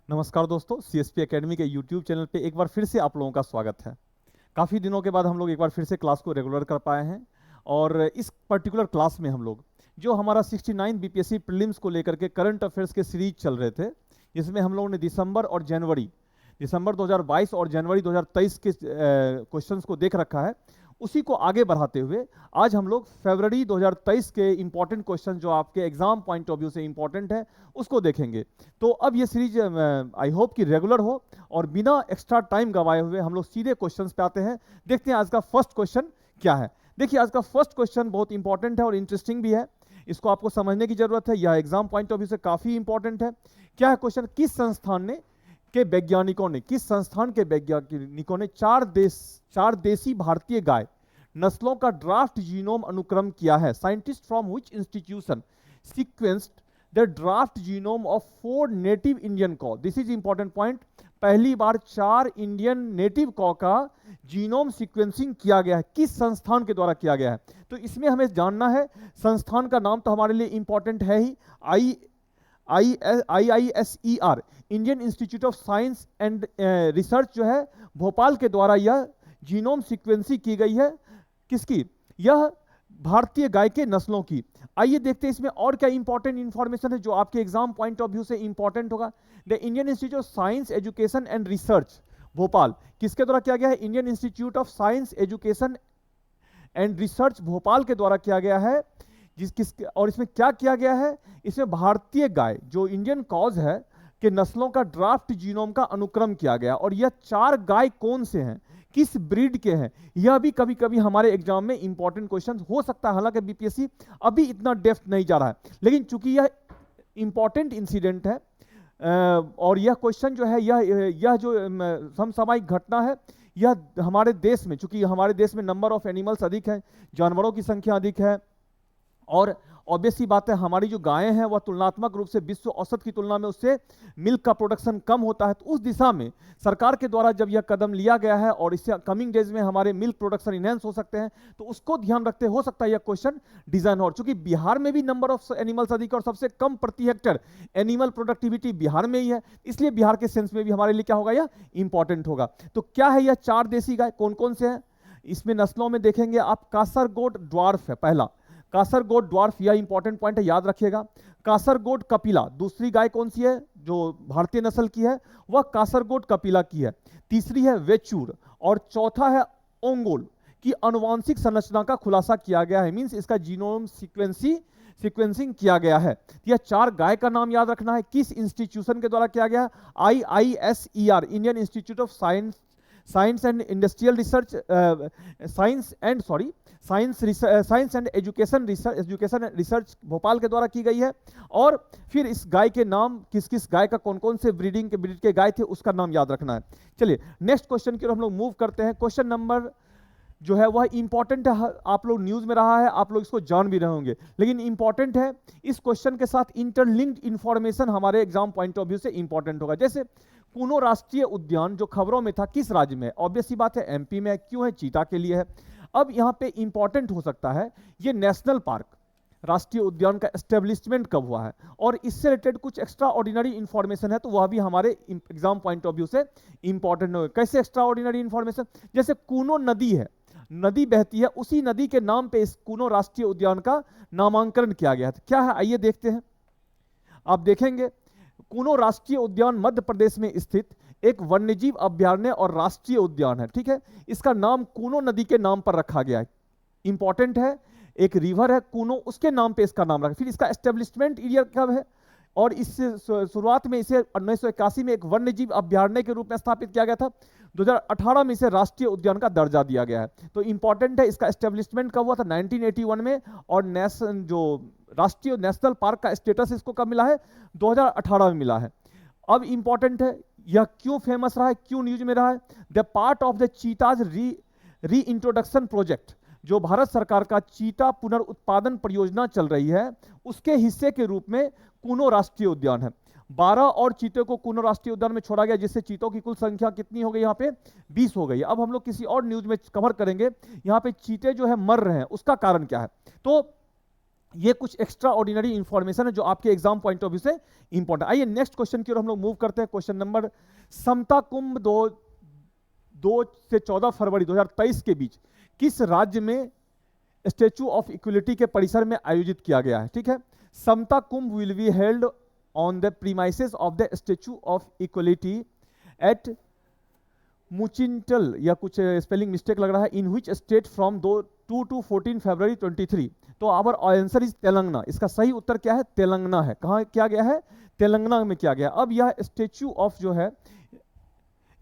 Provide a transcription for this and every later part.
नमस्कार दोस्तों, CSP academy के यूट्यूब चैनल पे एक बार फिर से आप लोगों का स्वागत है। काफ़ी दिनों के बाद हम लोग एक बार फिर से क्लास को रेगुलर कर पाए हैं और इस पर्टिकुलर क्लास में हम लोग जो हमारा 69 बीपीएससी प्रीलिम्स को लेकर के करंट अफेयर्स के सीरीज चल रहे थे, जिसमें हम लोगों ने दिसंबर 2022 और जनवरी 2023 के क्वेश्चंस को देख रखा है। उसी को आगे बढ़ाते हुए आज हम लोग फरवरी 2023 के इंपॉर्टेंट क्वेश्चन जो आपके एग्जाम पॉइंट ऑफ व्यू से इंपॉर्टेंट है उसको देखेंगे। तो अब ये सीरीज आई होप कि रेगुलर हो और बिना एक्स्ट्रा टाइम गवाए हुए हम लोग सीधे क्वेश्चंस पे आते हैं। देखते हैं आज का फर्स्ट क्वेश्चन क्या है। देखिए, आज का फर्स्ट क्वेश्चन बहुत इंपॉर्टेंट है और इंटरेस्टिंग भी है। इसको आपको समझने की जरूरत है, यह एग्जाम पॉइंट ऑफ व्यू से काफी इंपॉर्टेंट है। क्या है क्वेश्चन? किस संस्थान के वैज्ञानिकों ने चार देसी भारतीय गाय नस्लों का ड्राफ्ट जीनोम अनुक्रम किया है? Scientist from which institution sequenced the draft genome of 4 native Indian cow? This is important point. पहली बार 4 इंडियन नेटिव कॉ का जीनोम सीक्वेंसिंग किया गया है। किस संस्थान के द्वारा किया गया है? तो इसमें हमें जानना है, संस्थान का नाम तो हमारे लिए इंपॉर्टेंट है ही, IISER, Indian institute of science and research जो है भोपाल के द्वारा यह जीनोम सीक्वेंसिंग की गई है। किसकी? यह भारतीय गाय के नस्लों की। आइए देखते हैं इसमें और क्या इंपॉर्टेंट इंफॉर्मेशन है जो आपके एग्जाम पॉइंट ऑफ व्यू से इंपॉर्टेंट होगा। The Indian institute of science education and research Bhopal किसके द्वारा किया गया है? Indian institute of science education and research Bhopal के द्वारा किया गया है। और इसमें क्या किया गया है? इसमें भारतीय गाय जो इंडियन कॉज है के नस्लों का ड्राफ्ट जीनोम का अनुक्रम किया गया। और यह 4 गाय कौन से हैं, किस ब्रीड के हैं, यह भी कभी कभी हमारे एग्जाम में इंपॉर्टेंट क्वेश्चन हो सकता है। हालांकि बीपीएससी अभी इतना डेप्थ नहीं जा रहा है, लेकिन चूंकि यह इंपॉर्टेंट इंसिडेंट है और यह क्वेश्चन जो है यह जो समसामयिक घटना है, यह हमारे देश में, चूंकि हमारे देश में नंबर ऑफ एनिमल्स अधिक है, जानवरों की संख्या अधिक है और ऑब्वियस सी बात है हमारी जो गायें हैं वह तुलनात्मक रूप से विश्व औसत की तुलना में उससे मिल्क का प्रोडक्शन कम होता है। तो उस दिशा में सरकार के द्वारा जब यह कदम लिया गया है और इससे कमिंग डेज में हमारे मिल्क प्रोडक्शन इनहेंस हो सकते हैं, तो उसको ध्यान रखते हो सकता है यह क्वेश्चन डिजाइन हो। चूंकि बिहार में भी नंबर ऑफ एनिमल्स अधिक और सबसे कम प्रति हेक्टेयर एनिमल प्रोडक्टिविटी बिहार में ही है, इसलिए बिहार के सेंस में भी हमारे लिए क्या होगा, यह इंपॉर्टेंट होगा। तो क्या है यह 4 देसी गाय, कौन कौन से हैं? इसमें नस्लों में देखेंगे आप, कासरगोड ड्वार्फ है पहला, कासरगोड ड्वार्फ, यह इंपॉर्टेंट पॉइंट है, याद रखिएगा। कासरगोड कपिला दूसरी गाय कौन सी है जो भारतीय नस्ल की है? वह कासरगोड कपिला की है। तीसरी है वेचूर और चौथा है ओंगोल की आनुवांशिक संरचना का खुलासा किया गया है, मींस इसका जीनोम सीक्वेंसिंग किया गया है। यह 4 गाय का नाम याद रखना है। किस इंस्टीट्यूशन के द्वारा किया गया? IISER, Indian institute of science and industrial research, science and education research Bhopal के द्वारा की गई है। और फिर इस गाय के नाम, किस किस गाय का कौन कौन से ब्रीड के गाय थे उसका नाम याद रखना है। चलिए नेक्स्ट क्वेश्चन की ओर हम लोग मूव करते हैं। क्वेश्चन नंबर जो है वह इंपॉर्टेंट है, आप लोग न्यूज में रहा है, आप लोग इसको जान भी रहे होंगे, लेकिन इंपॉर्टेंट है। इस क्वेश्चन के साथ इंटरलिंक्ड इंफॉर्मेशन हमारे एग्जाम पॉइंट ऑफ व्यू से इंपॉर्टेंट होगा। जैसे कूनो राष्ट्रीय उद्यान जो खबरों में था, किस राज्य में? ऑब्वियस सी बात है एमपी में। क्यों है? चीता के लिए है। अब यहां पे इंपॉर्टेंट हो सकता है ये नेशनल पार्क राष्ट्रीय उद्यान का एस्टेब्लिशमेंट कब हुआ है, और इससे रिलेटेड कुछ एक्स्ट्रा ऑर्डिनरी इंफॉर्मेशन है, तो वह भी हमारे एग्जाम पॉइंट ऑफ व्यू से इंपॉर्टेंट होगा। कैसे एक्स्ट्रा ऑर्डिनरी इंफॉर्मेशन? जैसे कूनो नदी है, नदी बहती है, उसी नदी के नाम पे इस कूनो राष्ट्रीय उद्यान का नामांकन किया गया था। क्या है? आइए देखते हैं। आप देखेंगे कूनो राष्ट्रीय उद्यान मध्य प्रदेश में स्थित एक वन्यजीव अभयारण्य और राष्ट्रीय उद्यान है, ठीक है। इसका नाम कूनो नदी के नाम पर रखा गया है, इंपॉर्टेंट है। एक रिवर है कूनो, उसके नाम पे इसका नाम रखा। फिर इसका एस्टेब्लिशमेंट ईयर कब है? और इससे शुरुआत में इसे 1981 में एक वन्यजीव अभयारण्य के रूप में स्थापित किया गया था। 2018 में इसे राष्ट्रीय उद्यान का दर्जा दिया गया है। तो इंपॉर्टेंट है, इसका एस्टेब्लिशमेंट कब हुआ था? 1981 में। और जो राष्ट्रीय नेशनल पार्क का स्टेटस इसको कब मिला है? 2018 में मिला है। अब इंपॉर्टेंट है, यह क्यों फेमस रहा है, क्यों न्यूज में रहा है? द पार्ट ऑफ द चीताज री इंट्रोडक्शन प्रोजेक्ट, जो भारत सरकार का चीता पुनर्उत्पादन परियोजना चल रही है, उसके हिस्से के रूप में कूनो राष्ट्रीय उद्यान है। 12 और चीते को कूनो राष्ट्रीय उद्यान में छोड़ा गया, जिससे चीतों की कुल संख्या कितनी हो गई? यहाँ पे 20 हो गई। अब हम लोग किसी और न्यूज में कवर करेंगे, यहाँ पे चीते जो है मर रहे हैं, उसका कारण क्या है। तो ये कुछ एक्स्ट्रा ऑर्डिनरी इंफॉर्मेशन है जो आपके एग्जाम पॉइंट ऑफ व्यू से इंपॉर्टेंट। आइए नेक्स्ट क्वेश्चन की ओर हम लोग मूव करते हैं। क्वेश्चन नंबर, समता कुंभ 2 से 14 फरवरी 2023 के बीच किस राज्य में स्टैचू ऑफ इक्वलिटी के परिसर में आयोजित किया गया है? ठीक है, Samata Kumbh will be held on the premises of the statue of equality at Muchintal, या कुछ स्पेलिंग मिस्टेक लग रहा है, in which state from 2 to 14 February 23। तो आवर आंसर इज तेलंगाना। इसका सही उत्तर क्या है? तेलंगाना है। कहाँ किया गया है? तेलंगाना में किया गया। अब यह स्टैचू ऑफ जो है,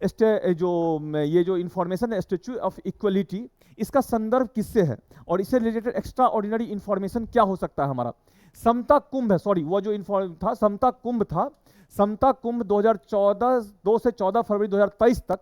ये जो इंफॉर्मेशन है स्टैचू ऑफ इक्वलिटी, इसका संदर्भ किससे है और इससे रिलेटेड एक्स्ट्रा ऑर्डिनरी इंफॉर्मेशन क्या हो सकता है हमारा? समता कुंभ है, सॉरी वो जो इंफॉर्म था समता कुंभ था। समता कुंभ 2 से 14 फरवरी 2023 तक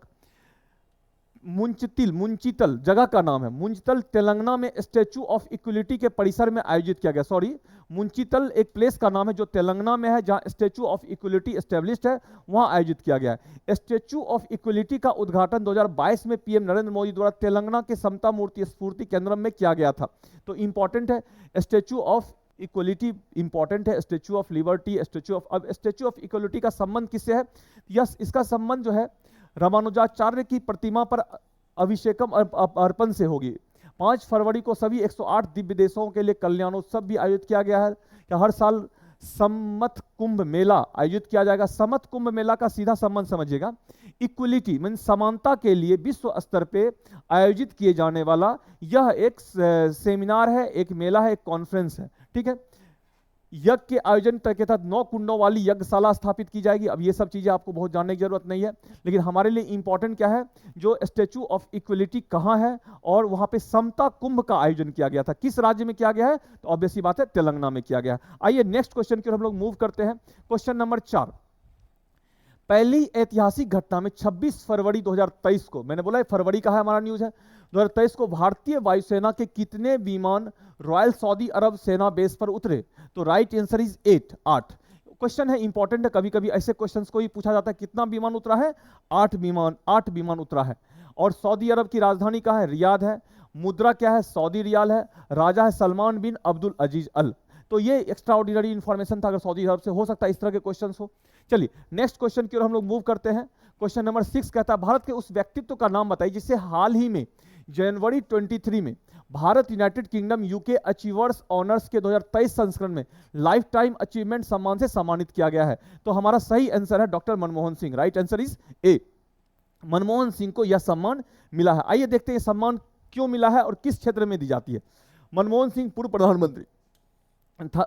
मुंचितल जगह का नाम है, मुंचितल तेलंगाना में स्टैचू ऑफ इक्वलिटी के परिसर में आयोजित किया गया। सॉरी, मुंचितल एक प्लेस का नाम है जो तेलंगाना में है, जहां स्टैचू ऑफ इक्वलिटी एस्टेब्लिश्ड है, वहां आयोजित किया गया है। स्टैचू ऑफ इक्वलिटी का उद्घाटन 2022 में पीएम नरेंद्र मोदी द्वारा तेलंगाना के समता मूर्ति स्फूर्ति केंद्र में किया गया था। तो इंपॉर्टेंट है स्टैचू ऑफ इक्वलिटी, इंपॉर्टेंट है statue of liberty, statue of, अब स्टैचू ऑफ इक्वलिटी का संबंध किससे है? यस, इसका संबंध जो है रामानुजाचार्य की प्रतिमा पर अभिषेकम अर्पण से होगी। 5 फरवरी को सभी 108 दिव्य देशों के लिए कल्याणोत्सव भी आयोजित किया गया है। कि हर साल सम्मत कुंभ मेला आयोजित किया जाएगा। सम्मत कुंभ मेला का सीधा संबंध समझिएगा, इक्वलिटी मीन समानता के लिए विश्व स्तर पे आयोजित किए जाने वाला यह एक सेमिनार है, एक मेला है, एक कॉन्फ्रेंस है। ठीक है, यज्ञ के आयोजन के तहत 9 कुंडों वाली यज्ञशाला स्थापित की जाएगी। अब ये सब चीजें आपको बहुत जानने की जरूरत नहीं है, लेकिन हमारे लिए इंपॉर्टेंट क्या है, जो स्टैचू ऑफ इक्वलिटी कहाँ है और वहां पे समता कुंभ का आयोजन किया गया था, किस राज्य में किया गया है? तो ऑब्वियसली बात है तेलंगाना में किया गया। आइए नेक्स्ट क्वेश्चन की ओर हम लोग मूव करते हैं। क्वेश्चन नंबर 4, पहली ऐतिहासिक घटना में 26 फरवरी 2023 को, मैंने बोला फरवरी का है हमारा न्यूज है, 2023 को भारतीय वायुसेना के कितने विमान रॉयल सऊदी अरब सेना बेस पर उतरे? तो राइट आंसर इज 8। क्वेश्चन है, इंपॉर्टेंट है, कभी कभी ऐसे क्वेश्चंस को ही पूछा जाता है, कितना विमान उतरा है? 8 विमान उतरा है। और सऊदी अरब की राजधानी कहाँ है? रियाद है। मुद्रा क्या है? सऊदी रियाल है। राजा है सलमान बिन अब्दुल अजीज अल। तो ये एक्स्ट्रा ऑर्डिनरी इंफॉर्मेशन था, अगर सऊदी अरब से हो सकता है इस तरह के क्वेश्चन हो। चलिए नेक्स्ट क्वेश्चन की ओर हम लोग मूव करते हैं। क्वेश्चन नंबर 6 कहता है, भारत के उस व्यक्तित्व का नाम बताइए जिसे हाल ही में जनवरी 23 में Bharat United kingdom UK achievers honours के 2023 संस्करण में लाइफ टाइम अचीवमेंट सम्मान से सम्मानित किया गया है। तो हमारा सही आंसर है doctor Manmohan Singh. Right answer is a, Manmohan Singh को यह सम्मान मिला है। आइए देखते हैं सम्मान क्यों मिला है और किस क्षेत्र में दी जाती है। मनमोहन सिंह पूर्व प्रधानमंत्री,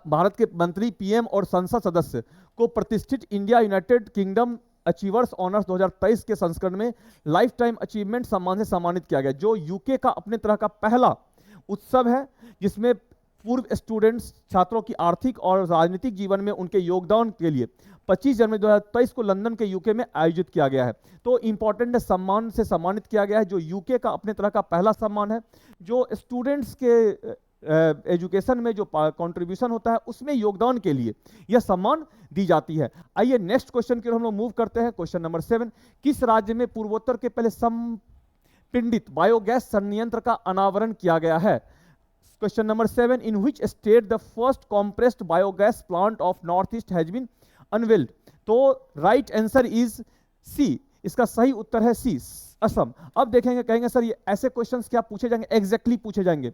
भारत के मंत्री, पीएम और संसद सदस्य को प्रतिष्ठित India United kingdom achievers honours 2023 के संस्करण में लाइफ टाइम अचीवमेंट सम्मान से सम्मानित किया गया, जो यूके का अपने तरह का पहला उत्सव है जिसमें पूर्व स्टूडेंट्स, छात्रों की आर्थिक और राजनीतिक जीवन में उनके योगदान के लिए 25 जनवरी 2023 को लंदन के यूके में आयोजित किया गया है। तो इंपॉर्टेंट सम्मान से सम्मानित किया गया है, जो यूके का अपने तरह का पहला सम्मान है, जो स्टूडेंट्स के एजुकेशन में जो कंट्रीब्यूशन होता है उसमें योगदान के लिए यह सम्मान दी जाती है। आइए नेक्स्ट क्वेश्चन की ओर हम लोग मूव करते हैं। क्वेश्चन नंबर 7, किस राज्य में पूर्वोत्तर के पहले संपिंडित बायोगैस संयंत्र का अनावरण किया गया है? Question number 7, in which state the first compressed biogas plant of north east has been unveiled? तो राइट आंसर इज सी, इसका सही उत्तर है सी, असम। अब देखेंगे, कहेंगे सर ये ऐसे क्वेश्चंस क्या पूछे जाएंगे? एग्जैक्टली पूछे जाएंगे।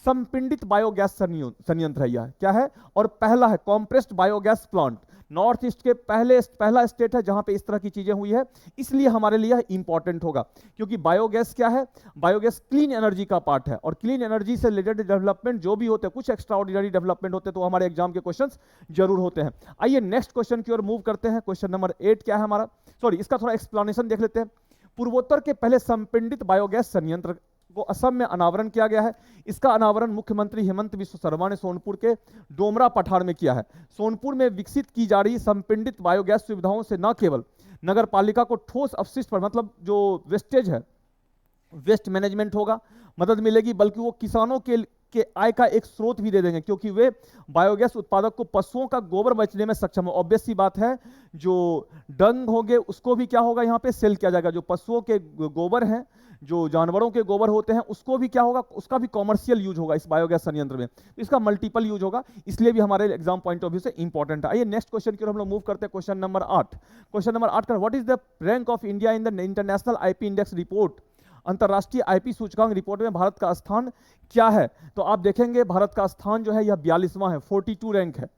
संपिंडित बायोगैस संयंत्र है, यह क्या है? और पहला है compressed biogas plant. North east के पहला स्टेट है जहां पे इस तरह की चीजें हुई है, इसलिए हमारे लिए इंपॉर्टेंट होगा, क्योंकि बायोगैस क्या है? बायोगैस क्लीन एनर्जी का पार्ट है, और क्लीन एनर्जी से रिलेटेड डेवलपमेंट जो भी होते हैं, कुछ एक्स्ट्रा ऑर्डिनरी डेवलपमेंट होते हैं, तो हमारे एग्जाम के क्वेश्चंस जरूर होते हैं। आइए नेक्स्ट क्वेश्चन की ओर मूव करते हैं। क्वेश्चन नंबर 8 क्या है हमारा? सॉरी, इसका थोड़ा एक्सप्लेनेशन देख लेते हैं। पूर्वोत्तर के पहले संपिंडित बायोगैस संयंत्र को असम में अनावरण किया गया है। इसका अनावरण मुख्यमंत्री हेमंत बिस्व शर्मा ने सोनपुर के डोमरा पठार में किया है। सोनपुर में विकसित की जा रही संपिंडित बायोगैस सुविधाओं से न केवल नगर पालिका को ठोस अपशिष्ट पर, मतलब जो वेस्टेज है, वेस्ट मैनेजमेंट होगा, मदद मिलेगी, बल्कि वो किसानों के के आय का एक स्रोत भी दे देंगे, क्योंकि वे बायोगैस उत्पादक को पशुओं का गोबर बेचने में सक्षम है। ऑब्वियस सी बात है, जो डंग होंगे उसको भी क्या होगा, यहाँ पे सेल किया जाएगा। जो पशुओं के गोबर हैं, जो जानवरों के गोबर होते हैं, उसको भी क्या होगा, उसका भी कॉमर्शियल यूज होगा इस बायोगैस संयंत्र में, तो इसका मल्टीपल यूज होगा, इसलिए भी हमारे एग्जाम पॉइंट ऑफ व्यू से इंपॉर्टेंट है। आइए नेक्स्ट क्वेश्चन की ओर हम लोग मूव करते हैं। Question number 8। क्वेश्चन नंबर 8 का what is the rank of India in the international IP index report. अंतरराष्ट्रीय आईपी सूचकांक रिपोर्ट में भारत का स्थान क्या है। तो आप देखेंगे भारत का स्थान जो है यह 42वां है, 42 रैंक है।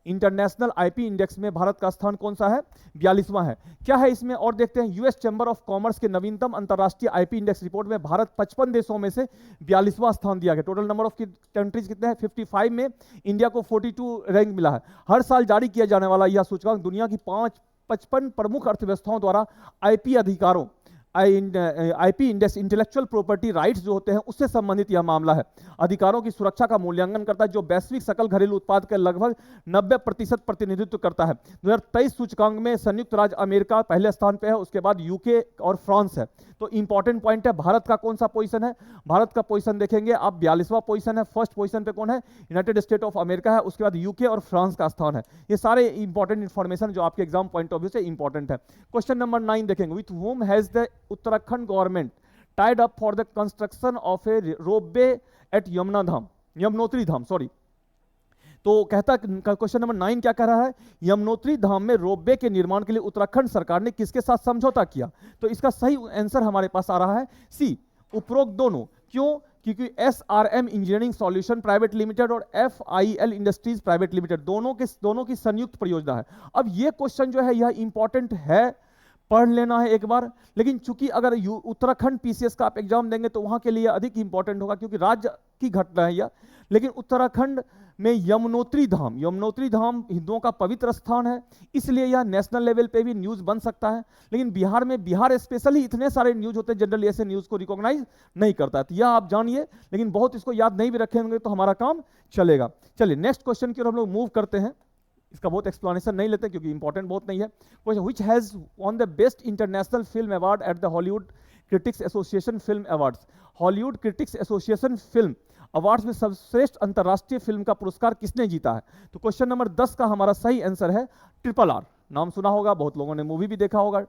इंटरनेशनल आईपी इंडेक्स में भारत का स्थान कौन सा है, 42वां है। क्या है इसमें और देखते हैं। यूएस चैम्बर ऑफ कॉमर्स के नवीनतम अंतरराष्ट्रीय आईपी इंडेक्स रिपोर्ट में भारत 55 देशों में से 42वां स्थान दिया गया। टोटल नंबर ऑफ कंट्रीज कितने हैं, 55 में इंडिया को 42 रैंक मिला है। हर साल जारी किया जाने वाला यह सूचकांक दुनिया की 55 प्रमुख अर्थव्यवस्थाओं द्वारा आईपी अधिकारों, IP index, intellectual property rights जो होते हैं उससे संबंधित यह मामला है। अधिकारों की सुरक्षा का मूल्यांकन करता है, जो वैश्विक सकल घरेलू उत्पाद के लगभग 90% प्रतिनिधित्व करता है। 2023 सूचकांक में संयुक्त राज्य अमेरिका पहले स्थान पे है, उसके बाद यूके और फ्रांस है। तो इंपॉर्टेंट पॉइंट है, भारत का कौन सा पोजीशन है। भारत का पोजीशन देखेंगे आप, 42वां पोजीशन है। फर्स्ट पोजीशन पे कौन है, यूनाइटेड स्टेट ऑफ अमेरिका है, उसके बाद यूके और फ्रांस का स्थान है। ये सारे इंपॉर्टेंट इंफॉर्मेशन जो आपके एग्जाम पॉइंट ऑफ व्यू से इंपॉर्टेंट है। क्वेश्चन नंबर 9 देखेंगे। With whom has the Uttarakhand government tied up for the construction of a ropeway at Yamunotri Dham, sorry. तो कहता क्वेश्चन नंबर 9 क्या कह रहा है, यमुनोत्री धाम में रोपवे के निर्माण के लिए उत्तराखंड सरकार ने किसके साथ समझौता किया। तो इसका सही आंसर हमारे पास आ रहा है सी, उपरोक्त दोनों। क्यों, क्योंकि SRM engineering solution private limited और FIL इंडस्ट्रीज प्राइवेट लिमिटेड दोनों की संयुक्त परियोजना है। अब ये क्वेश्चन जो है यह इंपॉर्टेंट है, पढ़ लेना है एक बार। लेकिन चूंकि अगर उत्तराखंड PCS का आप एग्जाम देंगे तो वहां के लिए अधिक इंपॉर्टेंट होगा, क्योंकि राज्य की घटना है यह। लेकिन उत्तराखंड में यमुनोत्री धाम हिंदुओं का पवित्र स्थान है, इसलिए यह नेशनल लेवल पे भी न्यूज बन सकता है। लेकिन बिहार स्पेशली इतने सारे न्यूज होते हैं, जनरली ऐसे न्यूज को रिकॉग्नाइज नहीं करता है। तो यह आप जानिए, लेकिन बहुत इसको याद नहीं भी रखेंगे तो हमारा काम चलेगा। चलिए नेक्स्ट क्वेश्चन की ओर हम लोग मूव करते हैं। इसका बहुत एक्सप्लेनेशन नहीं लेते क्योंकि इंपॉर्टेंट बहुत नहीं है। Question, which has won the best international film award at the Hollywood critics association film awards. Hollywood critics association film awards में सर्वश्रेष्ठ अंतरराष्ट्रीय फिल्म का पुरस्कार किसने जीता है। तो क्वेश्चन नंबर 10 का हमारा सही आंसर है RRR। नाम सुना होगा, बहुत लोगों ने मूवी भी देखा होगा,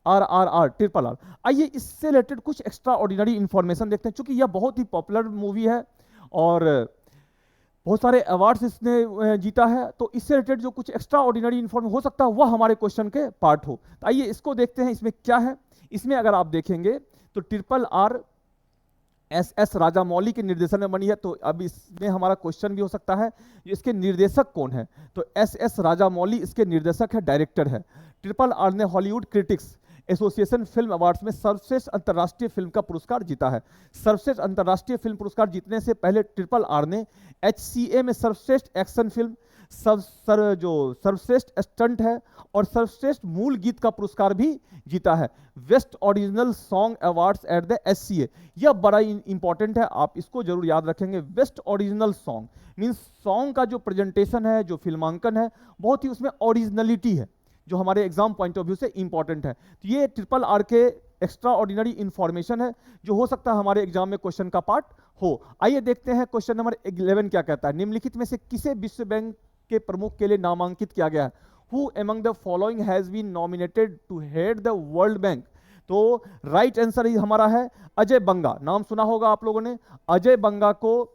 RRR, RRR। आइए इससे रिलेटेड कुछ एक्स्ट्रा ऑर्डिनरी इंफॉर्मेशन देखते हैं। चूंकि यह बहुत ही पॉपुलर मूवी है और बहुत सारे अवार्ड्स इसने जीता है, तो इससे रिलेटेड जो कुछ एक्स्ट्रा ऑर्डिनरी इंफॉर्मेशन हो सकता है वह हमारे क्वेश्चन के पार्ट हो। तो आइए इसको देखते हैं, इसमें क्या है। इसमें अगर आप देखेंगे तो RRR SS राजामौली के निर्देशन में बनी है। तो अब इसमें हमारा क्वेश्चन भी हो सकता है इसके निर्देशक कौन है। तो SS राजामौली इसके निर्देशक है, डायरेक्टर है। RRR ने Hollywood critics association film awards में सर्वश्रेष्ठ अंतरराष्ट्रीय फिल्म का पुरस्कार जीता है। सर्वश्रेष्ठ अंतरराष्ट्रीय फिल्म पुरस्कार जीतने से पहले RRR ने HCA में सर्वश्रेष्ठ एक्शन फिल्म, सर्वश्रेष्ठ स्टंट है और सर्वश्रेष्ठ मूल गीत का पुरस्कार भी जीता है। Best original song awards at the SCA, यह बड़ा इंपॉर्टेंट है, आप इसको जरूर याद रखेंगे। Best original song means song का जो प्रेजेंटेशन है, जो फिल्मांकन है, बहुत ही उसमें ओरिजिनलिटी है, जो हमारे एग्जाम पॉइंट ऑफ व्यू से इंपॉर्टेंट है। तो ये RRR के एक्स्ट्रा ऑर्डिनरी इंफॉर्मेशन है जो हो सकता है हमारे एग्जाम में क्वेश्चन का पार्ट हो। आइए देखते हैं क्वेश्चन नंबर 11 क्या कहता है। निम्नलिखित में से किसे विश्व बैंक के प्रमुख के लिए नामांकित किया गया है। Who among the following has been nominated to head the World Bank. तो राइट आंसर हमारा है अजय बंगा। नाम सुना होगा आप लोगों ने, अजय बंगा को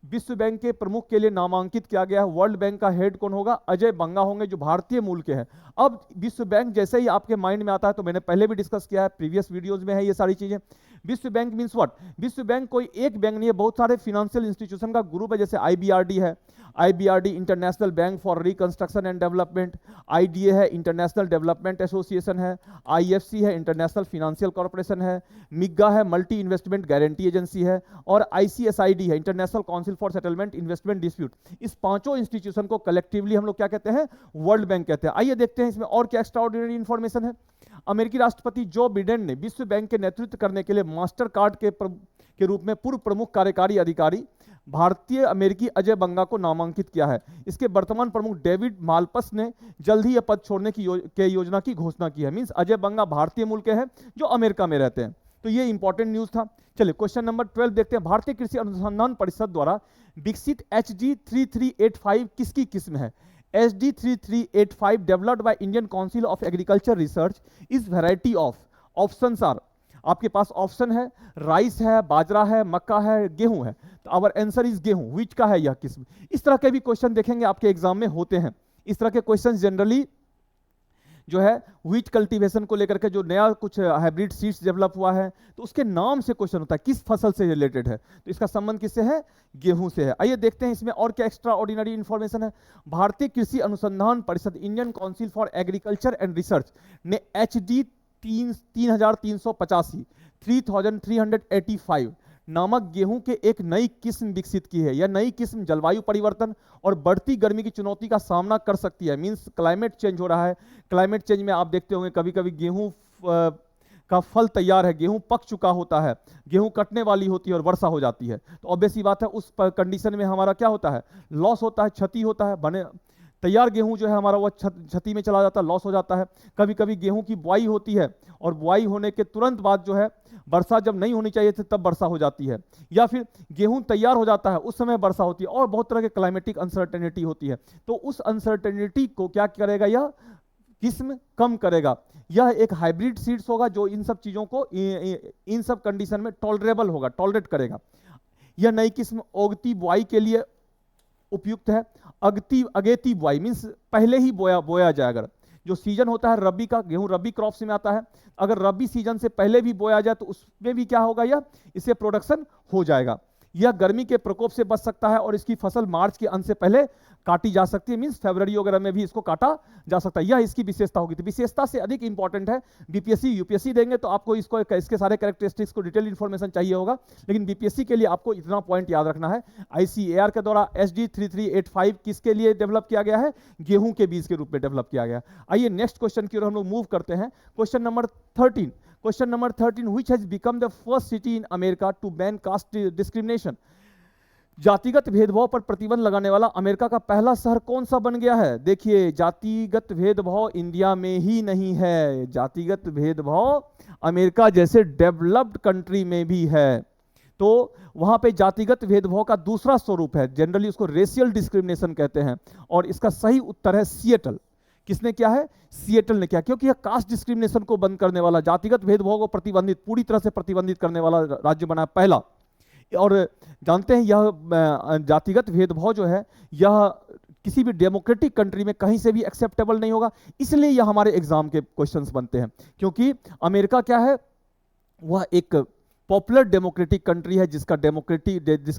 विश्व बैंक के प्रमुख के लिए नामांकित किया गया है। वर्ल्ड बैंक का हेड कौन होगा, अजय बंगा होंगे, जो भारतीय मूल के हैं। अब विश्व बैंक जैसे ही आपके माइंड में आता है, तो मैंने पहले भी डिस्कस किया है, प्रीवियस वीडियोस में है ये सारी चीजें। विश्व बैंक मींस व्हाट, विश्व बैंक कोई एक बैंक नहीं है, बहुत सारे फाइनेंशियल इंस्टीट्यूशन का ग्रुप है। जैसे IBRD है, IBRD international bank for reconstruction and development, IDA है इंटरनेशनल डेवलपमेंट एसोसिएशन है, IFC है इंटरनेशनल फाइनेंशियल कॉर्पोरेशन है, MIGA है मल्टी इन्वेस्टमेंट गारंटी एजेंसी है, और ICSID है international council for settlement investment dispute. इस पांचों इंस्टीट्यूशन को कलेक्टिवली हम लोग क्या कहते हैं, वर्ल्ड बैंक कहते हैं। आइए देखते हैं इसमें और क्या एक्स्ट्रा ऑर्डिनरी इंफॉर्मेशन है। अमेरिकी राष्ट्रपति जो बिडेन ने विश्व बैंक के नेतृत्व करने के लिए मास्टर कार्ड के रूप में पूर्व प्रमुख कार्यकारी अधिकारी भारतीय अमेरिकी अजय बंगा को नामांकित किया है। इसके वर्तमान प्रमुख डेविड मालपस ने जल्द ही यह पद छोड़ने की योजना की घोषणा की है। मींस अजय बंगा भारतीय मूल के हैं जो अमेरिका में रहते हैं। तो ये इंपॉर्टेंट न्यूज था। चलिए क्वेश्चन नंबर 12 देखते हैं। भारतीय कृषि अनुसंधान परिषद द्वारा विकसित HD 3385 किसकी किस्म है? HD 3385 developed by Indian Council of Agriculture Research is variety of, options are, आपके पास ऑप्शन है राइस है, बाजरा है, मक्का है, गेहूं है। तो आवर आंसर इज गेहूं। विच का है यह किस्म? इस तरह के भी क्वेश्चन देखेंगे आपके एग्जाम में होते हैं। इस तरह के क्वेश्चन जनरली जो है व्हीट कल्टीवेशन को लेकर के जो नया कुछ हाइब्रिड सीड्स डेवलप हुआ है तो उसके नाम से क्वेश्चन होता है किस फसल से रिलेटेड है, तो इसका संबंध किससे है? गेहूं से है। आइए देखते हैं इसमें और क्या एक्स्ट्रा ऑर्डिनरी इंफॉर्मेशन है। भारतीय कृषि अनुसंधान परिषद Indian council for agriculture and research ने HD 3385 नामक गेहूं के एक नई किस्म विकसित की है। यह नई किस्म जलवायु परिवर्तन और बढ़ती गर्मी की चुनौती का सामना कर सकती है। मींस क्लाइमेट चेंज हो रहा है, क्लाइमेट चेंज में आप देखते होंगे कभी कभी गेहूं का फल तैयार है, गेहूं पक चुका होता है, गेहूं कटने वाली होती है और वर्षा हो जाती है, तो ऑब्वियस सी बात है उस कंडीशन में हमारा क्या होता है? लॉस होता है, क्षति होता है। बने तैयार गेहूं जो है हमारा वो क्षति में चला जाता है, लॉस हो जाता है। कभी कभी गेहूं की बुआई होती है और बुआई होने के तुरंत बाद जो है वर्षा जब नहीं होनी चाहिए थी तब वर्षा हो जाती है, या फिर गेहूं तैयार हो जाता है उस समय वर्षा होती है, और बहुत तरह के क्लाइमेटिक अनसर्टेनिटी होती है। तो उस अनसर्टेनिटी को क्या करेगा? यह किस्म कम करेगा। यह एक हाइब्रिड सीड्स होगा जो इन सब चीजों को इन सब कंडीशन में टॉलरेबल होगा, टॉलरेट करेगा। यह नई किस्म ओगती बुआई के लिए उपयुक्त है। अगेती बुआई मींस पहले ही बोया जाए। अगर जो सीजन होता है रबी का, गेहूं रबी क्रॉप्स में आता है, अगर रबी सीजन से पहले भी बोया जाए तो उसमें भी क्या होगा? यह इससे प्रोडक्शन हो जाएगा। यह गर्मी के प्रकोप से बच सकता है और इसकी फसल मार्च के अंत से पहले काटी जा सकती है। मींस फरवरी वगैरह में भी इसको काटा जा सकता है। यह इसकी विशेषता होगी। तो विशेषता से अधिक इंपॉर्टेंट है। बीपीएससी यूपीएससी देंगे तो आपको इसको इसके सारे कैरेक्टरिस्टिक्स को डिटेल इंफॉर्मेशन चाहिए होगा, लेकिन बीपीएससी के लिए आपको इतना पॉइंट याद रखना है। ICAR के द्वारा HD 3385 किसके लिए डेवलप किया गया है? गेहूं के बीज के रूप में डेवलप किया गया। आइए नेक्स्ट क्वेश्चन की ओर हम लोग मूव करते हैं। Question number 13, which has become the first city in America to ban caste discrimination? जातिगत भेदभाव पर प्रतिबंध लगाने वाला अमेरिका का पहला शहर कौन सा बन गया है? देखिए जातिगत भेदभाव इंडिया में ही नहीं है, जातिगत भेदभाव अमेरिका जैसे डेवलप्ड कंट्री में भी है। तो वहां पे जातिगत भेदभाव का दूसरा स्वरूप है, जनरली उसको रेशियल डिस्क्रिमिनेशन कहते हैं, और इसका सही उत्तर है सिएटल। किसने किया है? सिएटल ने किया, क्योंकि यह कास्ट डिस्क्रिमिनेशन को बंद करने वाला, जातिगत भेदभाव को प्रतिबंधित, पूरी तरह से प्रतिबंधित करने वाला राज्य बना पहला। और जानते हैं यह जातिगत भेदभाव जो है यह किसी भी डेमोक्रेटिक कंट्री में कहीं से भी एक्सेप्टेबल नहीं होगा। इसलिए यह हमारे एग्जाम के क्वेश्चंस बनते हैं, क्योंकि अमेरिका क्या है? वह एक पॉपुलर डेमोक्रेटिक कंट्री है जिसके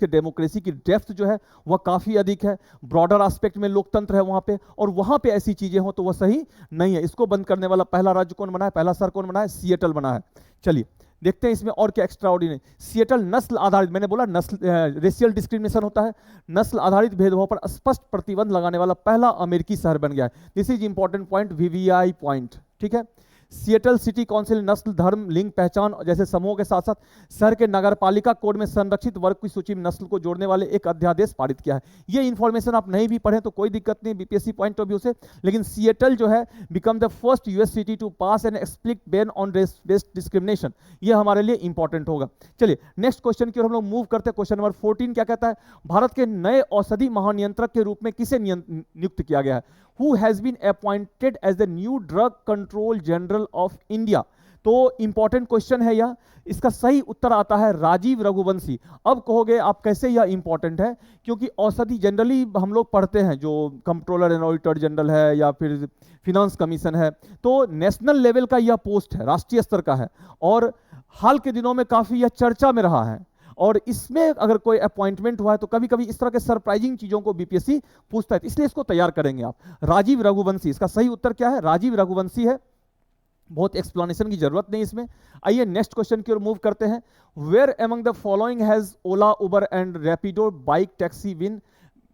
डेमोक्रेसी की डेप्थ जो है वह काफी अधिक है, ब्रॉडर एस्पेक्ट में लोकतंत्र है वहां पे, और वहां पे ऐसी चीजें हो तो वह सही नहीं है। इसको बंद करने वाला पहला राज्य कौन बना है? पहला शहर कौन बना है? सिएटल बना है। चलिए देखते हैं इसमें और क्या एक्स्ट्रा ऑर्डिनरी। सिएटल नस्ल आधारित, मैंने बोला नस्ल रेशियल डिस्क्रिमिनेशन होता है, नस्ल आधारित भेदभाव पर स्पष्ट प्रतिबंध लगाने वाला पहला अमेरिकी शहर बन गया है। This is important point, VVI point, ठीक है। सिएटल सिटी काउंसिल नस्ल, धर्म, लिंग, पहचान जैसे समूहों के साथ साथ शहर के नगरपालिका कोड में संरक्षित वर्ग की सूची में नस्ल को जोड़ने वाले एक अध्यादेश पारित किया है। ये इंफॉर्मेशन आप नहीं भी पढ़ें तो कोई दिक्कत नहीं बीपीएससी पॉइंट ऑफ व्यू से, लेकिन सिएटल जो है become the first US city to pass an explicit ban on race based discrimination. ये हमारे लिए इंपॉर्टेंट होगा। चलिए नेक्स्ट क्वेश्चन की ओर हम लोग मूव करते हैं। क्वेश्चन नंबर 14 क्या कहता है? भारत के नए औषधि महानियंत्रक के रूप में किसे नियुक्त किया गया है? Who has been appointed as the new drug control general of India? तो इंपॉर्टेंट क्वेश्चन है यह। इसका सही उत्तर आता है राजीव रघुवंशी। अब कहोगे आप कैसे यह इंपॉर्टेंट है? क्योंकि औषधि जनरली हम लोग पढ़ते हैं जो कंट्रोलर एंड ऑडिटर जनरल है या फिर फिनांस कमीशन है, तो नेशनल लेवल का यह पोस्ट है, राष्ट्रीय स्तर का है, और हाल के दिनों में काफी यह चर्चा में रहा है। और इसमें अगर कोई अपॉइंटमेंट हुआ है तो कभी कभी इस तरह के सरप्राइजिंग चीजों को बीपीएससी पूछता है, इसलिए इसको तैयार करेंगे आप। राजीव रघुवंशी, इसका सही उत्तर क्या है? राजीव रघुवंशी है। बहुत एक्सप्लेनेशन की जरूरत नहीं इसमें। आइए नेक्स्ट क्वेश्चन की ओर मूव करते हैं। Where among the following has Ola, Uber and Rapido bike taxi been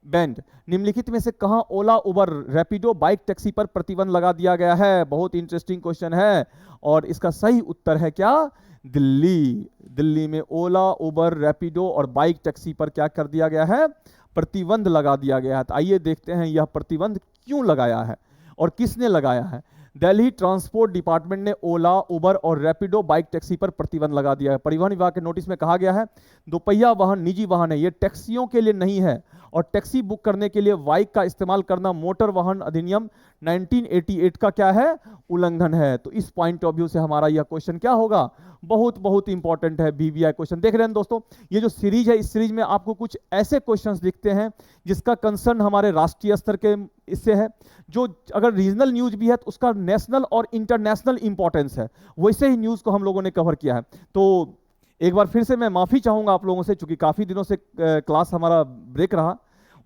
banned? निम्नलिखित में से कहां Ola, Uber, Rapido bike taxi पर प्रतिबंध लगा दिया गया है? बहुत इंटरेस्टिंग क्वेश्चन है, और इसका सही उत्तर है क्या? दिल्ली। दिल्ली में ओला, उबर, रैपिडो और बाइक टैक्सी पर क्या कर दिया गया है? प्रतिबंध लगा दिया गया है। तो आइए देखते हैं यह प्रतिबंध क्यों लगाया है और किसने लगाया है। दिल्ली ट्रांसपोर्ट डिपार्टमेंट ने ओला, उबर और रैपिडो बाइक टैक्सी पर प्रतिबंध लगा दिया है। परिवहन विभाग के नोटिस में कहा गया है दोपहिया वाहन निजी वाहन है, ये टैक्सियों के लिए नहीं है, और टैक्सी बुक करने के लिए बाइक का इस्तेमाल करना मोटर वाहन अधिनियम 1988 का क्या है, उल्लंघन है। तो इस पॉइंट ऑफ व्यू से हमारा यह क्वेश्चन क्या होगा, बहुत बहुत इंपॉर्टेंट है। बीवीआई क्वेश्चन देख रहे हैं दोस्तों, ये जो सीरीज है इस सीरीज में आपको कुछ ऐसे क्वेश्चंस दिखते हैं जिसका कंसर्न हमारे राष्ट्रीय स्तर के इससे है, जो अगर रीजनल न्यूज भी है तो उसका नेशनल और इंटरनेशनल इंपॉर्टेंस है, वैसे ही न्यूज को हम लोगों ने कवर किया है। तो एक बार फिर से मैं माफी चाहूंगा आप लोगों से, चूंकि काफी दिनों से क्लास हमारा ब्रेक रहा,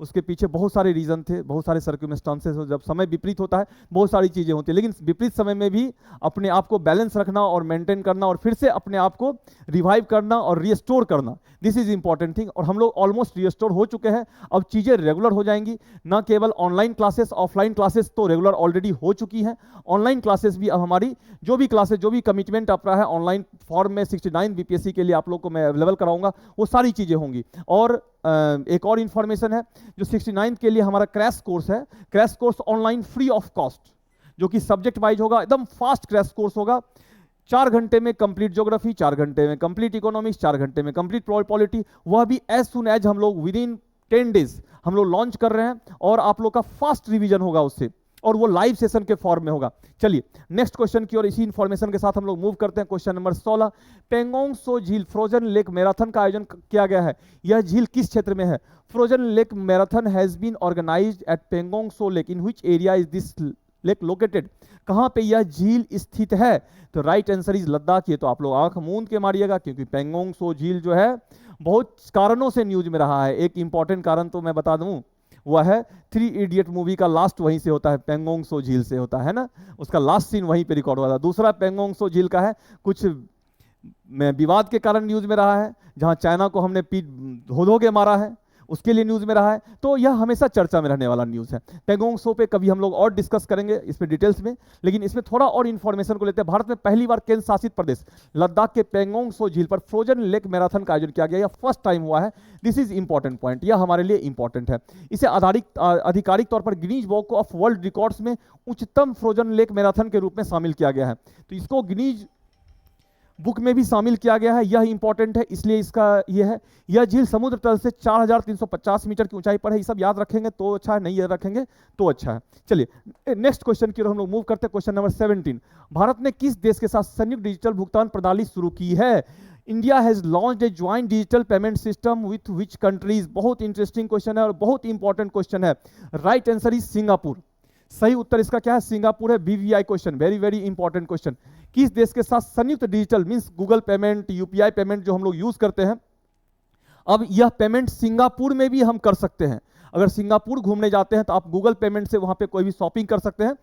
उसके पीछे बहुत सारे रीजन थे, बहुत सारे सर्कमस्टांसेस, जब समय विपरीत होता है बहुत सारी चीजें होती है, लेकिन विपरीत समय में भी अपने आप को बैलेंस रखना और मेंटेन करना और फिर से अपने आप को रिवाइव करना और रिस्टोर करना, दिस इज इंपॉर्टेंट थिंग। और हम लोग ऑलमोस्ट रिस्टोर हो चुके हैं, अब चीजें रेगुलर हो जाएंगी, ना केवल ऑनलाइन क्लासेस, ऑफलाइन क्लासेस तो रेगुलर ऑलरेडी हो चुकी हैं, ऑनलाइन क्लासेस भी अब हमारी जो भी क्लासेस, जो भी कमिटमेंट आप रहा है ऑनलाइन फॉर्म में 69 बीपीएससी के लिए आप लोग को मैं अवेलेबल कराऊंगा, वो सारी चीजें होंगी। और एक और इंफॉर्मेशन है, जो 69 के लिए हमारा क्रैश कोर्स है, crash course online free of cost, जो कि सब्जेक्ट वाइज होगा, एकदम फास्ट क्रैश कोर्स होगा। 4 घंटे में कंप्लीट ज्योग्राफी, 4 घंटे में कंप्लीट इकोनॉमिक्स, 4 घंटे में कंप्लीट पॉलिटी, वह भी एज सुन एज हम लोग विद इन 10 डेज हम लोग लॉन्च कर रहे हैं, और आप लोग का फास्ट रिवीजन होगा उससे, और वो लाइव सेशन के फॉर्म में होगा। चलिए नेक्स्ट क्वेश्चन की और इसी इंफॉर्मेशन के साथ हम लोग मूव करते हैं। क्वेश्चन नंबर 16, पेंगोंग सो झील फ्रोजन लेक मैराथन का आयोजन किया गया है, यह झील किस क्षेत्र में है? Frozen lake marathon has been organised at Pangong Tso lake, in which area is this lake located, कहां पे यह झील स्थित है? तो राइट आंसर इज लद्दाख। ये तो आप लोग आंख मूंद के मारिएगा, क्योंकि पेंगोंग सो झील जो है बहुत कारणों से न्यूज में रहा है। एक इंपॉर्टेंट कारण तो मैं बता दूं, वह है 3 इडियट मूवी का लास्ट वहीं से होता है, पेंगोंग सो झील से होता है ना, उसका लास्ट सीन वहीं पे रिकॉर्ड हुआ था। दूसरा पेंगोंग सो झील का है, कुछ विवाद के कारण न्यूज में रहा है, जहां चाइना को हमने पीठ धो धो के मारा है, उसके लिए न्यूज में रहा है, तो यह हमेशा चर्चा में रहने वाला न्यूज है। पेंगोंग सो पे कभी हम लोग और डिस्कस करेंगे इस पे डिटेल्स में, लेकिन इसमें थोड़ा और इंफॉर्मेशन को लेते हैं। भारत में पहली बार केंद्र शासित प्रदेश लद्दाख के पेंगोंग सो झील पर फ्रोजन लेक मैराथन का आयोजन किया गया, यह फर्स्ट टाइम हुआ है। दिस इज इंपॉर्टेंट पॉइंट, यह हमारे लिए इंपॉर्टेंट है। इसे आधिकारिक तौर पर Guinness book of world records में उच्चतम फ्रोजन लेक मैराथन के रूप में शामिल किया गया है, तो इसको गिनीज बुक में भी शामिल किया गया है, यह इंपॉर्टेंट है, इसलिए इसका यह है। यह झील समुद्र तल से 4350 मीटर की ऊंचाई पर है। ये सब याद रखेंगे तो अच्छा है, नहीं याद रखेंगे तो अच्छा है। चलिए नेक्स्ट क्वेश्चन की ओर हम लोग मूव करते हैं। क्वेश्चन नंबर 17, भारत ने किस देश के साथ संयुक्त डिजिटल भुगतान प्रणाली शुरू की है? India has launched A joint digital payment system with which countries? बहुत इंटरेस्टिंग क्वेश्चन है और बहुत इंपॉर्टेंट क्वेश्चन है। Right answer is Singapore. सही उत्तर इसका क्या है? सिंगापुर है। BVI question, very very important question. किस देश के साथ संयुक्त digital means Google payment, UPI payment जो हम लोग यूज करते हैं, अब यह पेमेंट सिंगापुर में भी हम कर सकते हैं। अगर सिंगापुर घूमने जाते हैं तो आप गूगल पेमेंट से वहां पे कोई भी शॉपिंग कर सकते हैं,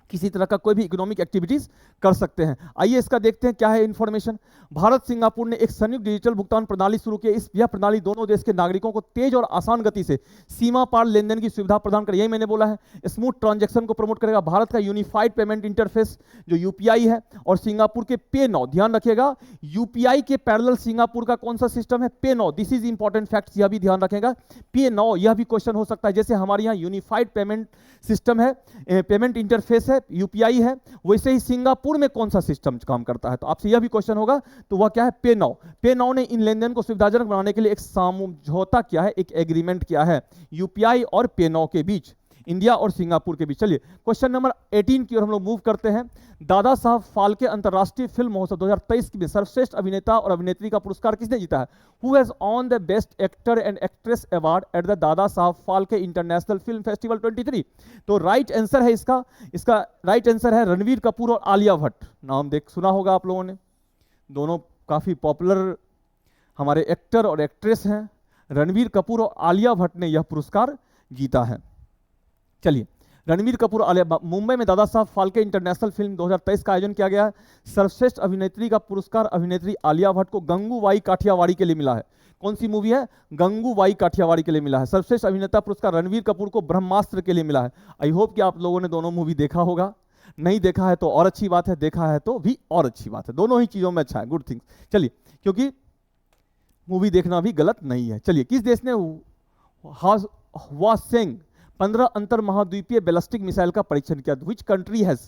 किसी तरह का कोई भी इकोनॉमिक एक्टिविटीज कर सकते हैं। आइए इसका देखते हैं क्या है इंफॉर्मेशन। भारत सिंगापुर ने एक संयुक्त डिजिटल भुगतान प्रणाली शुरू की। यह प्रणाली दोनों देश के नागरिकों को तेज और आसान गति से सीमा पार लेनदेन की सुविधा प्रदान करेगी, यही मैंने बोला है। स्मूथ ट्रांजैक्शन को प्रमोट करेगा। भारत का यूनिफाइड पेमेंट इंटरफेस जो यूपीआई है, और सिंगापुर के पे नाउ, ध्यान रखिएगा यूपीआई के पैरेलल सिंगापुर का कौन सा सिस्टम है? पे now. This is important fact, यह भी ध्यान रखेगा। पे नाउ, यह भी क्वेश्चन हो सकता है, जैसे हमारे यहाँ यूनिफाइड पेमेंट सिस्टम है, पेमेंट इंटरफेस है, यूपीआई है, वैसे ही सिंगापुर में कौन सा सिस्टम काम करता है? तो आपसे यह भी क्वेश्चन होगा, तो वह क्या है? पे नाउ। पे नाउ ने इन लेनदेन को सुविधाजनक बनाने के लिए एक समझौता किया है, एक एग्रीमेंट किया है यूपीआई और पे नाउ के बीच, इंडिया और सिंगापुर के बीच। चलिए क्वेश्चन नंबर 18 की ओर हम लोग मूव करते हैं। दादा साहब फाल्के अंतरराष्ट्रीय फिल्म महोत्सव 2023 में सर्वश्रेष्ठ अभिनेता और अभिनेत्री का पुरस्कार किसने जीता है? Who has on the best actor and actress award at the Dada Saheb Phalke international film festival 23? तो राइट आंसर है इसका राइट आंसर है रणवीर कपूर और आलिया भट्ट। नाम देख सुना होगा आप लोगों ने, दोनों काफी पॉपुलर हमारे एक्टर और एक्ट्रेस हैं। रणवीर कपूर और आलिया भट्ट ने यह पुरस्कार जीता है। चलिए रणवीर कपूर मुंबई में दादा साहब फाल्के इंटरनेशनल फिल्म 2023 का आयोजन किया गया है। सर्वश्रेष्ठ अभिनेत्री का पुरस्कार अभिनेत्री आलिया भट्ट को गंगूबाई काठियावाड़ी के लिए मिला है। कौन सी मूवी है? गंगूबाई काठियावाड़ी के लिए मिला है। सर्वश्रेष्ठ अभिनेता पुरस्कार रणवीर कपूर को ब्रह्मास्त्र के लिए मिला है। आई होप कि आप लोगों ने दोनों मूवी देखा होगा, नहीं देखा है तो और अच्छी बात है, देखा है तो भी और अच्छी बात है, दोनों ही चीजों में अच्छा है, गुड थिंग्स। चलिए, क्योंकि मूवी देखना भी गलत नहीं है। चलिए, किस देश ने हवासेंग 15 अंतर महाद्वीपीय बैलिस्टिक मिसाइल का परीक्षण किया? Which country has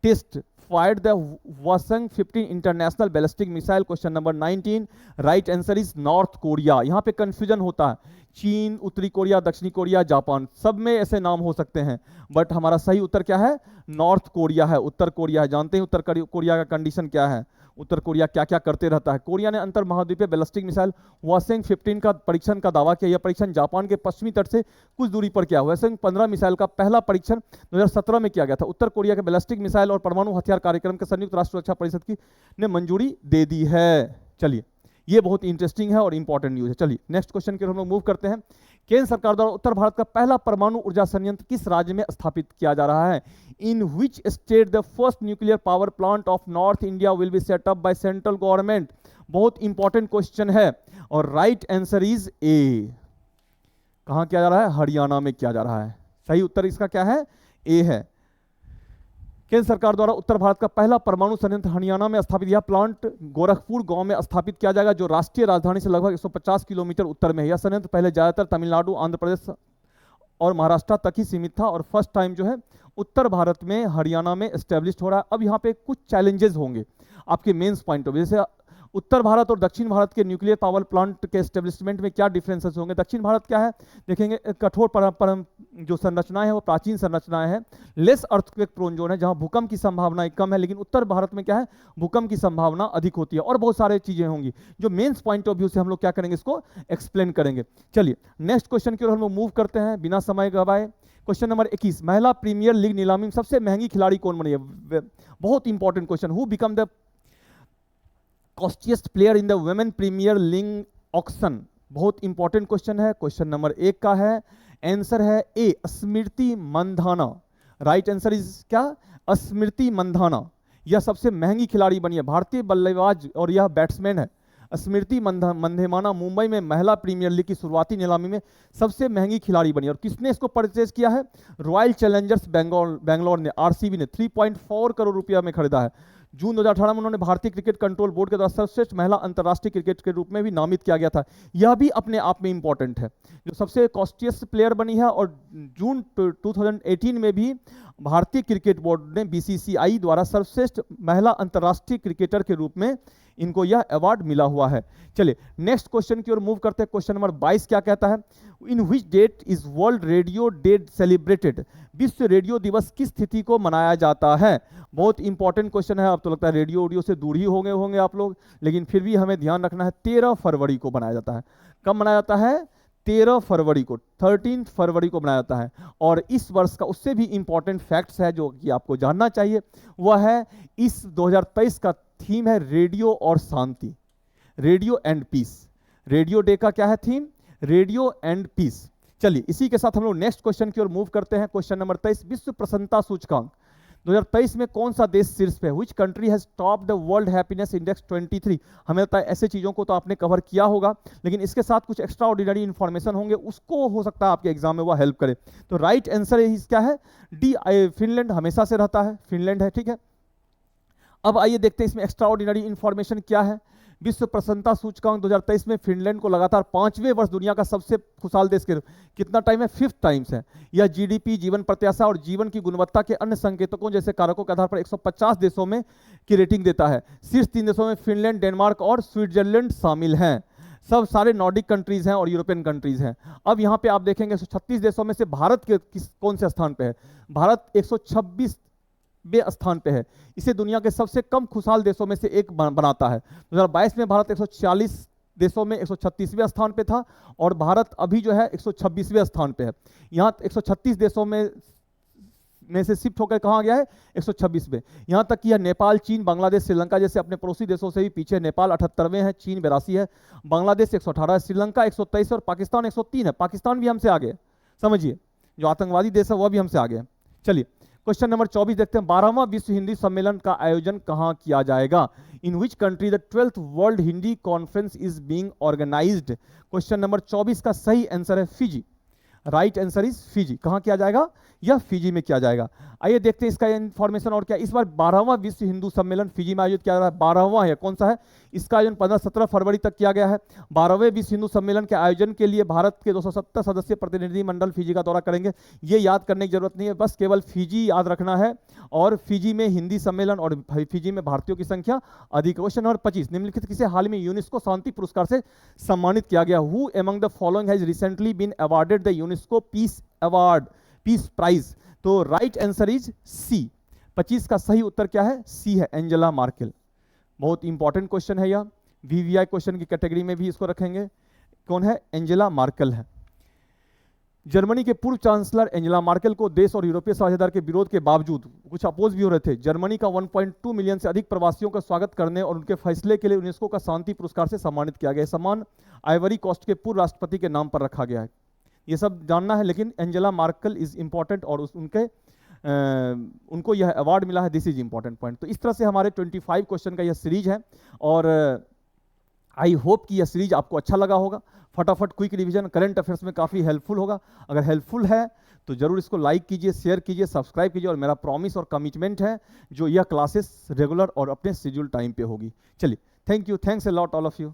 test fired the Hwasong 15 international ballistic missile? Question number 19, right answer is North Korea. यहां पे कंफ्यूजन होता है, चीन, उत्तरी कोरिया, दक्षिणी कोरिया, जापान, सब में ऐसे नाम हो सकते हैं, बट हमारा सही उत्तर क्या है? नॉर्थ कोरिया है, उत्तर कोरिया है। जानते हैं उत्तर कोरिया का कंडीशन क्या है? उत्तर कोरिया क्या क्या करते रहता है? कोरिया ने अंतर महाद्वीपीय बैलिस्टिक मिसाइल Hwasong 15 का परीक्षण का दावा किया। यह परीक्षण जापान के पश्चिमी तट से कुछ दूरी पर किया। Hwasong 15 मिसाइल का पहला परीक्षण 2017 में किया गया था। उत्तर कोरिया के बैलिस्टिक मिसाइल और परमाणु हथियार कार्यक्रम के संयुक्त राष्ट्र सुरक्षा परिषद की ने मंजूरी दे दी है। चलिए, ये बहुत इंटरेस्टिंग है और इंपॉर्टेंट न्यूज है। चलिए नेक्स्ट क्वेश्चन की ओर हम लोग मूव करते हैं। केंद्र सरकार द्वारा उत्तर भारत का पहला परमाणु ऊर्जा संयंत्र किस राज्य में स्थापित किया जा रहा है? In which state the first nuclear power plant of north India will be set up by central government? बहुत इंपॉर्टेंट क्वेश्चन है और राइट आंसर इज ए। कहां किया जा रहा है? हरियाणा में किया जा रहा है। सही उत्तर इसका क्या है? ए है। केंद्र सरकार द्वारा उत्तर भारत का पहला परमाणु संयंत्र हरियाणा में स्थापित। यह प्लांट गोरखपुर गांव में स्थापित किया जाएगा, जो राष्ट्रीय राजधानी से लगभग 150 किलोमीटर उत्तर में है। यह संयंत्र पहले ज्यादातर तमिलनाडु, आंध्र प्रदेश और महाराष्ट्र तक ही सीमित था और फर्स्ट टाइम जो है उत्तर भारत में हरियाणा में एस्टेब्लिश हो रहा है। अब यहाँ पे कुछ चैलेंजेस होंगे आपके मेंस पॉइंट ऑफ व्यू। जैसे उत्तर भारत और दक्षिण भारत के न्यूक्लियर पावर प्लांट के एस्टेब्लिशमेंट में क्या डिफरेंसेस होंगे? दक्षिण भारत क्या है देखेंगे, कठोर जो संरचनाएं हैं वो प्राचीन संरचनाएं हैं, लेस अर्थक्वेक प्रोन जोन है जहां भूकंप की संभावना कम है, लेकिन उत्तर भारत में क्या है? भूकंप की संभावना अधिक होती है और बहुत सारे चीजें होंगी जो मेंस पॉइंट ऑफ व्यू से हम लोग क्या करेंगे, इसको एक्सप्लेन करेंगे। चलिए नेक्स्ट क्वेश्चन की ओर हम लोग मूव करते हैं बिना समय गवाए। क्वेश्चन नंबर 21, महिला प्रीमियर लीग नीलामी में सबसे महंगी खिलाड़ी कौन बनी है? बहुत important question. Who become the costliest player in the women premier league auction? बहुत इंपॉर्टेंट क्वेश्चन है। क्वेश्चन नंबर 1 का है, आंसर है A Smriti Mandhana. Right answer is क्या? स्मृति मंधाना। यह सबसे महंगी खिलाड़ी बनी है, भारतीय बल्लेबाज और यह बैट्समैन है। स्मृति मंधेमाना मुंबई में महिला प्रीमियर लीग की शुरुआती नीलामी में सबसे महंगी खिलाड़ी बनी। और किसने इसको परचेज किया है? रॉयल चैलेंजर्स बैंगलोर ने, आरसीबी ने 3.4 करोड़ रुपया में खरीदा है। जून 2018 में उन्होंने भारतीय क्रिकेट कंट्रोल बोर्ड के द्वारा सर्वश्रेष्ठ महिला अंतर्राष्ट्रीय क्रिकेट के रूप में भी नामित किया गया था। यह भी अपने आप में इंपॉर्टेंट है, जो सबसे कॉस्टियस्ट प्लेयर बनी है। और जून 2018 में भी भारतीय क्रिकेट बोर्ड ने बीसीसीआई द्वारा सर्वश्रेष्ठ महिला अंतर्राष्ट्रीय क्रिकेटर के रूप में इनको यह अवार्ड मिला हुआ है। चलिए नेक्स्ट क्वेश्चन की ओर मूव करते हैं। क्वेश्चन नंबर 22 क्या कहता है? In which date is world radio day celebrated? विश्व रेडियो दिवस किस तिथि को मनाया जाता है? बहुत इंपॉर्टेंट क्वेश्चन है। अब तो लगता है रेडियो ऑडियो से दूर ही होंगे आप लोग, लेकिन फिर भी हमें ध्यान रखना है। 13 फरवरी को मनाया जाता है। कब मनाया जाता है? 13 फरवरी को, 13 फरवरी को मनाया जाता है। और इस वर्ष का उससे भी इंपॉर्टेंट फैक्ट्स है जो कि आपको जानना चाहिए, वह है इस 2023 का थीम है रेडियो और शांति, radio and peace. Radio day का क्या है थीम? Radio and piece. चलिए इसी के साथ हम लोग नेक्स्ट क्वेश्चन की ओर मूव करते हैं। क्वेश्चन नंबर 23, विश्व प्रसन्नता सूचकांक 2023 में कौन सा देश शीर्ष पे है? विच country has top the world happiness index 23? हमें लगता है ऐसे चीजों को तो आपने कवर किया होगा, लेकिन इसके साथ कुछ एक्स्ट्रा ऑर्डिनरी इंफॉर्मेशन होंगे, उसको हो सकता है आपके एग्जाम में वह हेल्प करे। तो राइट आंसर क्या है? डी, फिनलैंड हमेशा से रहता है, फिनलैंड है। ठीक है, अब आइए देखते हैं इसमें एक्स्ट्रा ऑर्डिनरी इंफॉर्मेशन क्या है। विश्व प्रसन्नता सूचकांक 2023 में फिनलैंड को लगातार 5वें वर्ष दुनिया का सबसे खुशहाल देश के कितना टाइम है? 5th टाइम्स है। यह जीडीपी, जीवन प्रत्याशा और जीवन की गुणवत्ता के अन्य संकेतकों जैसे कारकों के आधार पर 150 देशों में की रेटिंग देता है। शीर्ष 3 देशों में फिनलैंड, डेनमार्क और स्विट्जरलैंड शामिल हैं। सब सारे नॉर्डिक कंट्रीज हैं और यूरोपियन कंट्रीज हैं। अब यहाँ पे आप देखेंगे 136 देशों में से भारत के कौन से स्थान पे है? भारत 126 स्थान पे है। इसे दुनिया के सबसे कम खुशहाल देशों में से एक बनाता है। 2022 में भारत 146 देशों में 136वें स्थान पे था और भारत अभी जो है 126वें स्थान पे है। यहाँ 136 देशों में से शिफ्ट होकर कहाँ गया है? 126वें। यहाँ तक कि यह नेपाल, चीन, बांग्लादेश, श्रीलंका जैसे अपने पड़ोसी देशों से भी पीछे। नेपाल 78वें है, चीन 82 है, बांग्लादेश 118 है, श्रीलंका 123 और पाकिस्तान 103 है। पाकिस्तान भी हमसे आगे, समझिए जो आतंकवादी देश है वह भी हमसे आगे। चलिए क्वेश्चन नंबर 24 देखते हैं। 12वां विश्व हिंदी सम्मेलन का आयोजन कहां किया जाएगा? In which country the 12th world Hindi conference is being organised? Question number 24 का सही आंसर है Fiji. Right answer is Fiji. कहां किया जाएगा? यह फिजी में किया जाएगा। आइए देखते हैं इसका इंफॉर्मेशन और क्या। इस बार 12वां विश्व हिंदू सम्मेलन फिजी में आयोजित किया जा रहा है। 12वां है, कौन सा है? इसका आयोजन 15-17 फरवरी तक किया गया है। 12वें विश्व हिंदू सम्मेलन के आयोजन के लिए भारत के 270 सदस्यीय प्रतिनिधिमंडल फिजी का दौरा करेंगे। ये याद करने की जरूरत नहीं है, बस केवल फिजी याद रखना है। और फिजी में हिंदी सम्मेलन और फिजी में भारतीयों की संख्या अधिक। क्वेश्चन नंबर 25, निम्नलिखित किसे हाल में यूनेस्को शांति पुरस्कार से सम्मानित किया गया? Who among the following has recently been awarded the UNESCO peace award, peace prize? तो राइट आंसर इज सी। 25 का सही उत्तर क्या है? सी है, एंजेला मार्केल। बहुत इंपॉर्टेंट क्वेश्चन है यह, वीवीआई क्वेश्चन की कैटेगरी में भी इसको रखेंगे। कौन है? एंजेला मार्केल है। जर्मनी के पूर्व चांसलर एंजेला मार्केल को देश और यूरोपीय साझेदार के विरोध के बावजूद, कुछ अपोज भी हो रहे थे, जर्मनी का 1.2 मिलियन से अधिक प्रवासियों का स्वागत करने और उनके फैसले के लिए यूनेस्को का शांति पुरस्कार से सम्मानित किया गया। सम्मान आइवरी कोस्ट के पूर्व राष्ट्रपति के नाम पर रखा गया है। ये सब जानना है, लेकिन एंजेला मार्केल इज इंपॉर्टेंट और उनको यह अवार्ड मिला है, दिस इज इंपॉर्टेंट पॉइंट। तो इस तरह से हमारे 25 क्वेश्चन का यह सीरीज है और आई होप कि यह सीरीज आपको अच्छा लगा होगा। फटाफट क्विक रिवीजन करंट अफेयर्स में काफ़ी हेल्पफुल होगा। अगर हेल्पफुल है तो जरूर इसको लाइक कीजिए, शेयर कीजिए, सब्सक्राइब कीजिए। और मेरा प्रॉमिस और कमिटमेंट है जो यह क्लासेस रेगुलर और अपने शेड्यूल टाइम पे होगी। चलिए, thank you, thanks a lot all of you.